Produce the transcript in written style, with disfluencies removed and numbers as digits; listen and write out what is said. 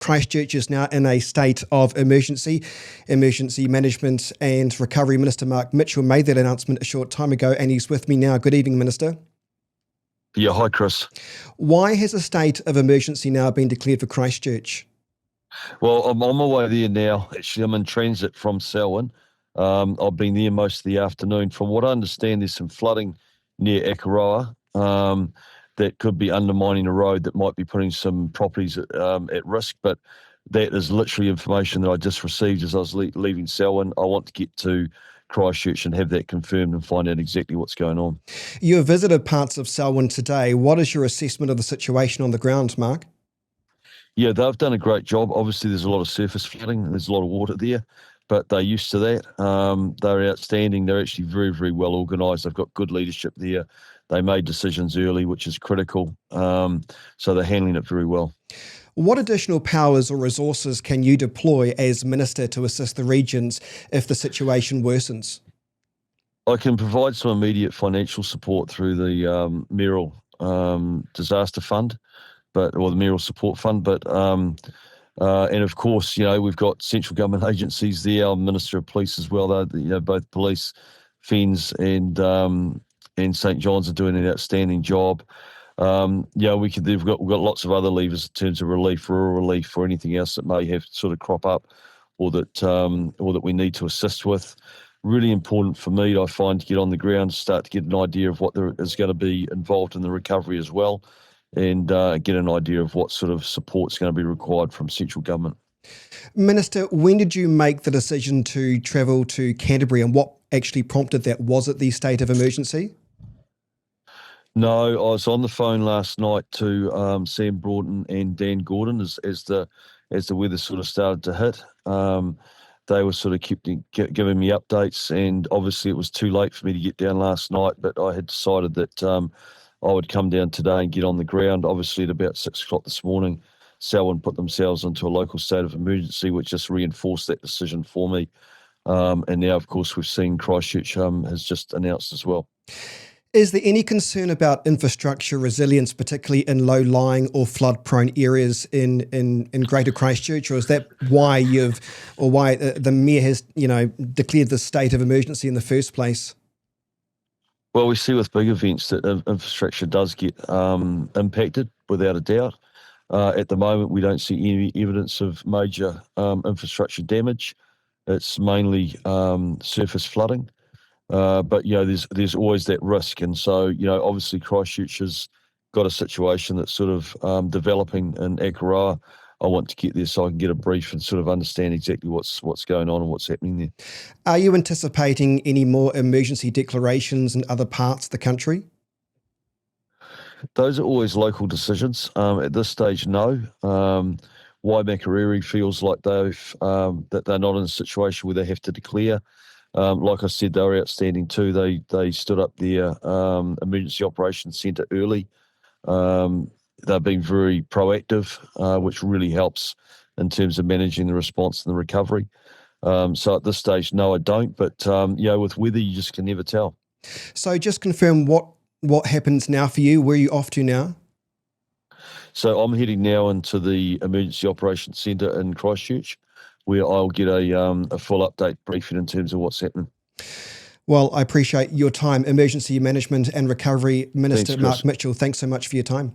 Christchurch is now in a state of emergency. Emergency Management and Recovery Minister Mark Mitchell made that announcement a short time ago, and he's with me now. Good evening, Minister. Yeah, hi, Chris. Why has a state of emergency now been declared for Christchurch? Well, I'm on my way there now. Actually, I'm in transit from Selwyn. I've been there most of the afternoon. From what I understand, there's some flooding near Akaroa that could be undermining a road that might be putting some properties at risk. But that is literally information that I just received as I was leaving Selwyn. I want to get to Christchurch and have that confirmed and find out exactly what's going on. You have visited parts of Selwyn today. What is your assessment of the situation on the ground, Mark? Yeah, they've done a great job. Obviously, there's a lot of surface flooding. There's a lot of water there, but they're used to that. They're outstanding. They're actually very, very well organised. They've got good leadership there. They made decisions early, which is critical. So they're handling it very well. What additional powers or resources can you deploy as Minister to assist the regions if the situation worsens? I can provide some immediate financial support through the Mayoral Disaster Fund, or the Mayoral Support Fund. And of course, we've got central government agencies there. Our Minister of Police as well. Both police, FENS, and St John's are doing an outstanding job. We've got lots of other levers in terms of relief, rural relief, or anything else that may have sort of crop up, or that we need to assist with. Really important for me, I find, to get on the ground, start to get an idea of what there is going to be involved in the recovery as well, and get an idea of what sort of support is going to be required from central government. Minister, when did you make the decision to travel to Canterbury, and what actually prompted that? Was it the state of emergency? No, I was on the phone last night to Sam Broughton and Dan Gordon as the weather sort of started to hit. They were sort of giving me updates, and obviously it was too late for me to get down last night, but I had decided that I would come down today and get on the ground. Obviously at about 6 o'clock this morning, Selwyn put themselves into a local state of emergency, which just reinforced that decision for me. And now, of course, we've seen Christchurch has just announced as well. Is there any concern about infrastructure resilience, particularly in low-lying or flood-prone areas in Greater Christchurch, or is that why the Mayor has declared the state of emergency in the first place? Well, we see with big events that infrastructure does get impacted, without a doubt. At the moment, we don't see any evidence of major infrastructure damage. It's mainly surface flooding. But there's always that risk, and so obviously Christchurch has got a situation that's sort of developing in Akaroa. I want to get there so I can get a brief and sort of understand exactly what's going on and what's happening there. Are you anticipating any more emergency declarations in other parts of the country? Those are always local decisions. At this stage, no. Waimakariri feels like that they're not in a situation where they have to declare. Like I said, they were outstanding too. They stood up their emergency operations centre early. They've been very proactive, which really helps in terms of managing the response and the recovery. So at this stage, no, I don't. But with weather, you just can never tell. So just confirm what happens now for you. Where are you off to now? So I'm heading now into the Emergency Operations Centre in Christchurch, where I'll get a full update briefing in terms of what's happening. Well, I appreciate your time. Emergency Management and Recovery Minister Mark Mitchell, thanks so much for your time.